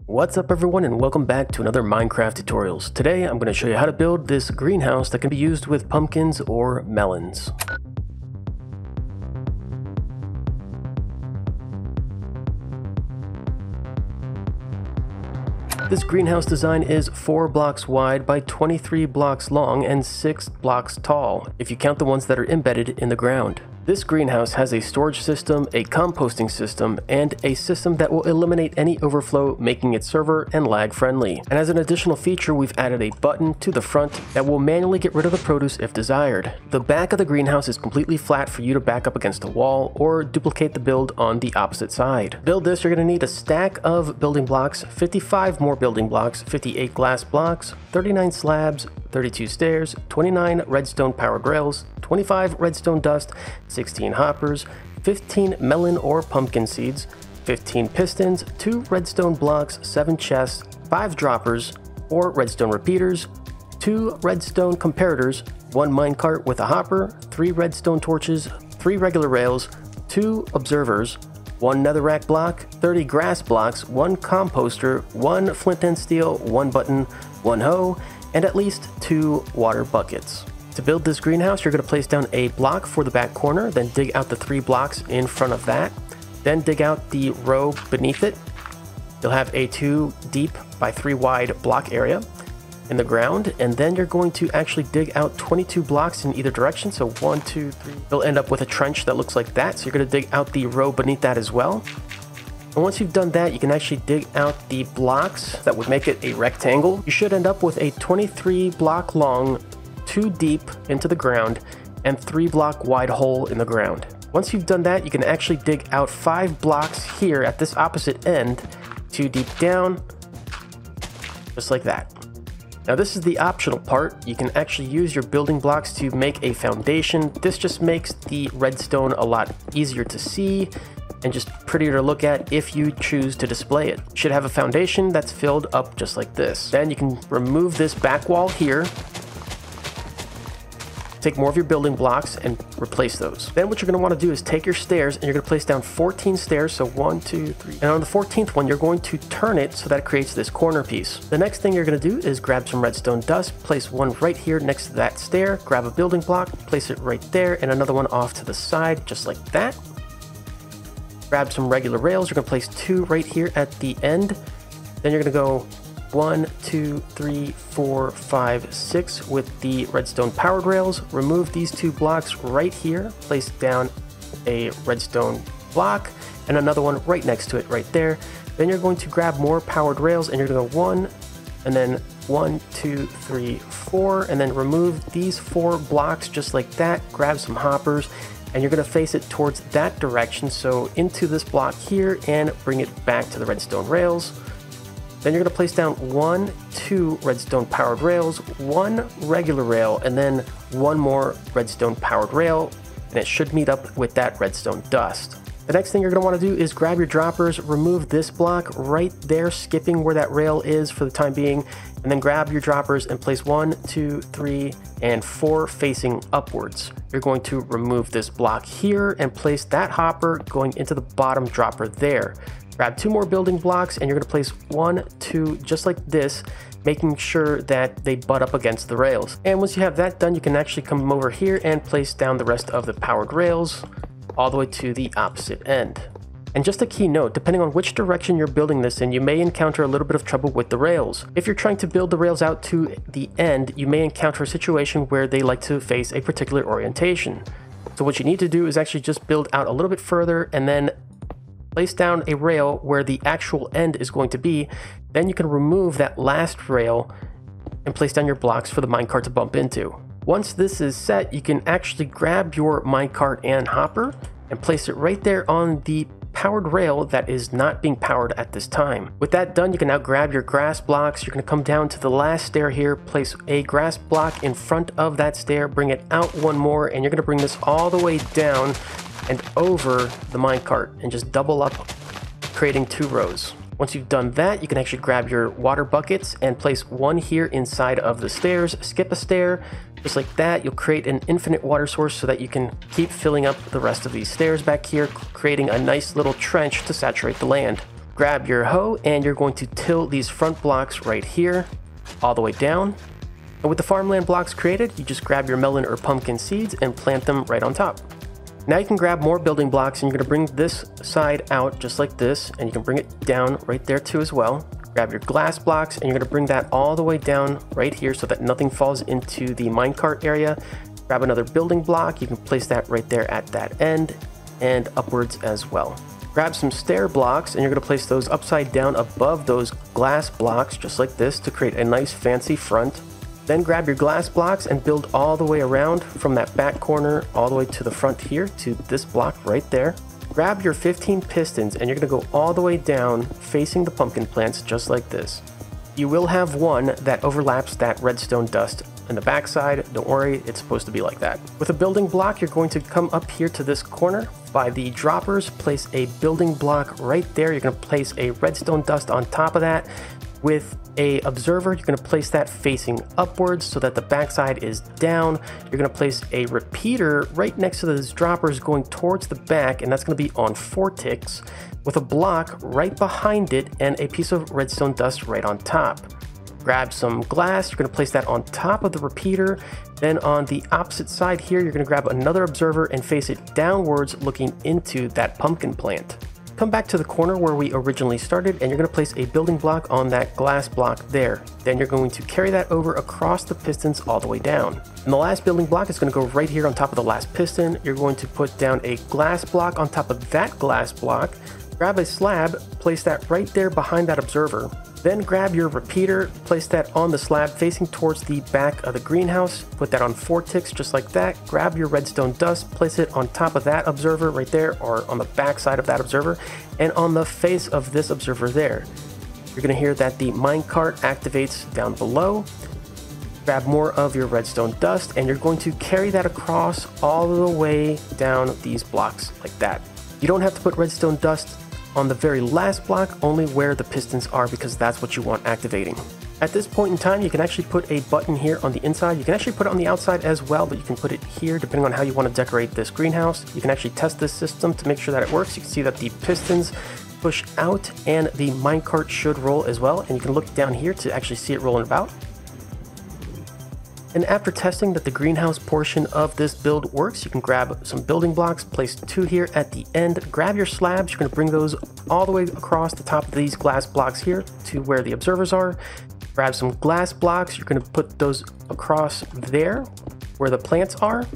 What's up everyone, and welcome back to another Minecraft tutorials. Today I'm going to show you how to build this greenhouse that can be used with pumpkins or melons. This greenhouse design is 4 blocks wide by 23 blocks long and 6 blocks tall, if you count the ones that are embedded in the ground. This greenhouse has a storage system, a composting system, and a system that will eliminate any overflow, making it server and lag friendly. And as an additional feature, we've added a button to the front that will manually get rid of the produce if desired. The back of the greenhouse is completely flat for you to back up against a wall or duplicate the build on the opposite side. To build this, you're going to need a stack of building blocks, 55 more building blocks, 58 glass blocks, 39 slabs, 32 stairs, 29 redstone powered rails, 25 redstone dust, 16 hoppers, 15 melon or pumpkin seeds, 15 pistons, 2 redstone blocks, 7 chests, 5 droppers, 4 redstone repeaters, 2 redstone comparators, 1 minecart with a hopper, 3 redstone torches, 3 regular rails, 2 observers, 1 netherrack block, 30 grass blocks, 1 composter, 1 flint and steel, 1 button, 1 hoe, and at least 2 water buckets. To build this greenhouse, you're going to place down a block for the back corner, then dig out the 3 blocks in front of that, then dig out the row beneath it. You'll have a 2 deep by 3 wide block area in the ground, and then you're going to actually dig out 22 blocks in either direction, so 1, 2, 3. You'll end up with a trench that looks like that, so you're going to dig out the row beneath that as well. And once you've done that, you can actually dig out the blocks that would make it a rectangle. You should end up with a 23 block long, 2 deep into the ground, and 3 block wide hole in the ground. Once you've done that, you can actually dig out 5 blocks here at this opposite end, 2 deep down, just like that. Now this is the optional part. You can actually use your building blocks to make a foundation. This just makes the redstone a lot easier to see and just prettier to look at if you choose to display it. You should have a foundation that's filled up just like this. Then you can remove this back wall here, take more of your building blocks and replace those. Then what you're going to want to do is take your stairs and you're going to place down 14 stairs, so 1, 2, 3. And on the 14th one, you're going to turn it so that it creates this corner piece. The next thing you're going to do is grab some redstone dust, place one right here next to that stair, grab a building block, place it right there, and another one off to the side, just like that. Grab some regular rails, you're going to place 2 right here at the end. Then you're going to go 1, 2, 3, 4, 5, 6 with the redstone powered rails. Remove these 2 blocks right here, place down a redstone block and another one right next to it right there. Then you're going to grab more powered rails and you're going to go 1 and then 1, 2, 3, 4, and then remove these 4 blocks just like that. Grab some hoppers and you're going to face it towards that direction, so into this block here, and bring it back to the redstone rails. Then you're going to place down 1, 2 redstone powered rails, 1 regular rail, and then 1 more redstone powered rail, and it should meet up with that redstone dust. The next thing you're going to want to do is grab your droppers, remove this block right there, skipping where that rail is for the time being, and then grab your droppers and place 1, 2, 3, and 4 facing upwards. You're going to remove this block here and place that hopper going into the bottom dropper there. Grab 2 more building blocks and you're going to place 1, 2, just like this, making sure that they butt up against the rails. And once you have that done, you can actually come over here and place down the rest of the powered rails all the way to the opposite end. And just a key note, depending on which direction you're building this in, you may encounter a little bit of trouble with the rails. If you're trying to build the rails out to the end, you may encounter a situation where they like to face a particular orientation. So what you need to do is actually just build out a little bit further and then place down a rail where the actual end is going to be. Then you can remove that last rail and place down your blocks for the minecart to bump into. Once this is set, you can actually grab your minecart and hopper and place it right there on the powered rail that is not being powered at this time. With that done, you can now grab your grass blocks. You're going to come down to the last stair here, place a grass block in front of that stair, bring it out 1 more, and you're going to bring this all the way down and over the minecart and just double up, creating 2 rows. Once you've done that, you can actually grab your water buckets and place 1 here inside of the stairs, skip a stair, just like that. You'll create an infinite water source so that you can keep filling up the rest of these stairs back here, creating a nice little trench to saturate the land. Grab your hoe and you're going to till these front blocks right here all the way down. And with the farmland blocks created, you just grab your melon or pumpkin seeds and plant them right on top. Now you can grab more building blocks and you're going to bring this side out just like this, and you can bring it down right there too as well. Grab your glass blocks and you're going to bring that all the way down right here so that nothing falls into the minecart area. Grab another building block, you can place that right there at that end and upwards as well. Grab some stair blocks and you're going to place those upside down above those glass blocks just like this to create a nice fancy front. Then grab your glass blocks and build all the way around from that back corner all the way to the front here to this block right there. Grab your 15 pistons and you're going to go all the way down facing the pumpkin plants just like this. You will have one that overlaps that redstone dust in the backside. Don't worry, it's supposed to be like that. With a building block, you're going to come up here to this corner by the droppers, place a building block right there. You're going to place a redstone dust on top of that. With a observer, you're going to place that facing upwards so that the backside is down. You're going to place a repeater right next to those droppers going towards the back, and that's going to be on 4 ticks with a block right behind it and a piece of redstone dust right on top. Grab some glass, you're going to place that on top of the repeater. Then on the opposite side here, you're going to grab another observer and face it downwards looking into that pumpkin plant. Come back to the corner where we originally started and you're going to place a building block on that glass block there. Then you're going to carry that over across the pistons all the way down. And the last building block is going to go right here on top of the last piston. You're going to put down a glass block on top of that glass block. Grab a slab, place that right there behind that observer. Then grab your repeater, place that on the slab facing towards the back of the greenhouse. Put that on 4 ticks just like that. Grab your redstone dust, place it on top of that observer right there, or on the back side of that observer, and on the face of this observer there. You're going to hear that the minecart activates down below. Grab more of your redstone dust and you're going to carry that across all the way down these blocks like that. You don't have to put redstone dust on the very last block, only where the pistons are, because that's what you want activating. At this point in time, you can actually put a button here on the inside. You can actually put it on the outside as well, but you can put it here depending on how you want to decorate this greenhouse. You can actually test this system to make sure that it works. You can see that the pistons push out and the minecart should roll as well, and you can look down here to actually see it rolling about. And after testing that the greenhouse portion of this build works, you can grab some building blocks, place 2 here at the end, grab your slabs, you're going to bring those all the way across the top of these glass blocks here to where the observers are. Grab some glass blocks, you're going to put those across there where the plants are,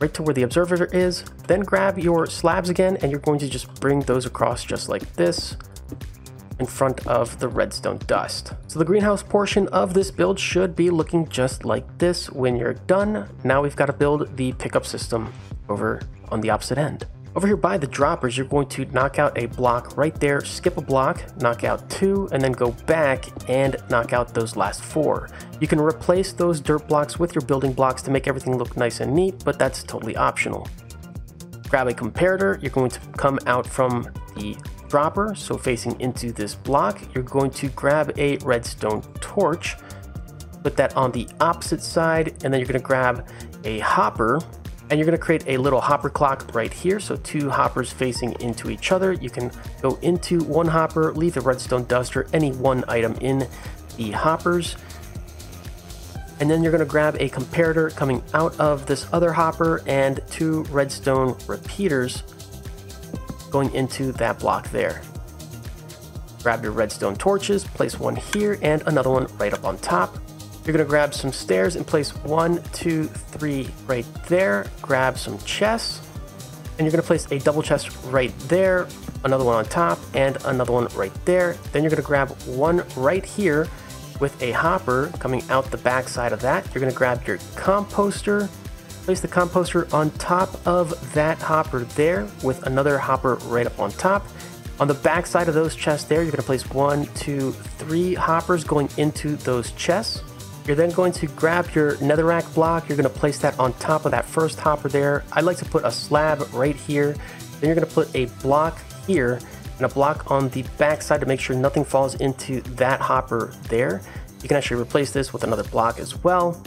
right to where the observer is. Then grab your slabs again and you're going to just bring those across just like this, in front of the redstone dust. So the greenhouse portion of this build should be looking just like this when you're done. Now we've got to build the pickup system over on the opposite end. Over here by the droppers, you're going to knock out a block right there, skip a block, knock out 2, and then go back and knock out those last 4. You can replace those dirt blocks with your building blocks to make everything look nice and neat, but that's totally optional. Grab a comparator, you're going to come out from the dropper, so facing into this block. You're going to grab a redstone torch, put that on the opposite side, and then you're going to grab a hopper and you're going to create a little hopper clock right here, so 2 hoppers facing into each other. You can go into one hopper, leave the redstone dust or any one item in the hoppers, and then you're going to grab a comparator coming out of this other hopper and 2 redstone repeaters going into that block there. Grab your redstone torches, place one here and another one right up on top. You're going to grab some stairs and place 1, 2, 3 right there. Grab some chests and you're going to place a double chest right there, another one on top and another one right there. Then you're going to grab one right here with a hopper coming out the back side of that. You're going to grab your composter, place the composter on top of that hopper there with another hopper right up on top. On the back side of those chests there, you're going to place 1, 2, 3 hoppers going into those chests. You're then going to grab your netherrack block. You're going to place that on top of that first hopper there. I like to put a slab right here. Then you're going to put a block here and a block on the back side to make sure nothing falls into that hopper there. You can actually replace this with another block as well.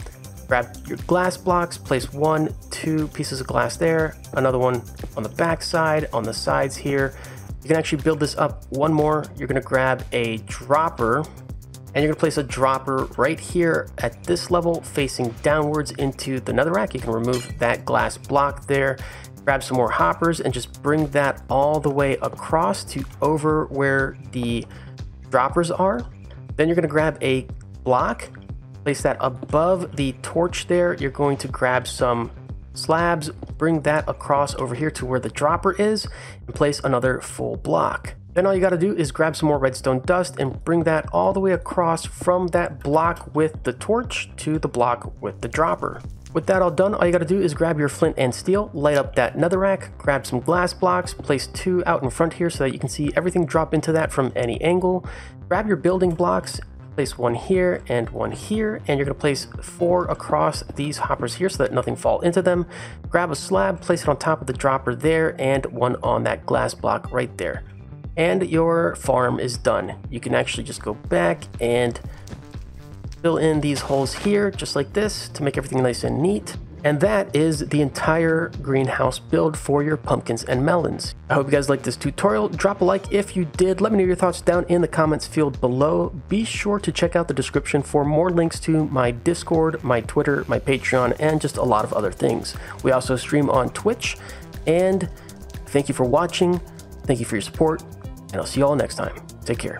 Grab your glass blocks, place 1, 2 pieces of glass there, another one on the back side, on the sides here, You can actually build this up one more. You're gonna grab a dropper, and you're gonna place a dropper right here at this level facing downwards into the netherrack. You can remove that glass block there, grab some more hoppers, and just bring that all the way across to over where the droppers are. Then you're gonna grab a block, place that above the torch there. You're going to grab some slabs, bring that across over here to where the dropper is, and place another full block. Then all you got to do is grab some more redstone dust and bring that all the way across from that block with the torch to the block with the dropper. With that all done, all you got to do is grab your flint and steel, light up that netherrack, grab some glass blocks, place 2 out in front here so that you can see everything drop into that from any angle. Grab your building blocks, place 1 here and 1 here, and you're going to place 4 across these hoppers here so that nothing fall into them. Grab a slab, place it on top of the dropper there, and 1 on that glass block right there. And your farm is done. You can actually just go back and fill in these holes here just like this to make everything nice and neat. And that is the entire greenhouse build for your pumpkins and melons. I hope you guys liked this tutorial. Drop a like if you did. Let me know your thoughts down in the comments field below. Be sure to check out the description for more links to my Discord, my Twitter, my Patreon, and just a lot of other things. We also stream on Twitch. And thank you for watching. Thank you for your support. And I'll see you all next time. Take care.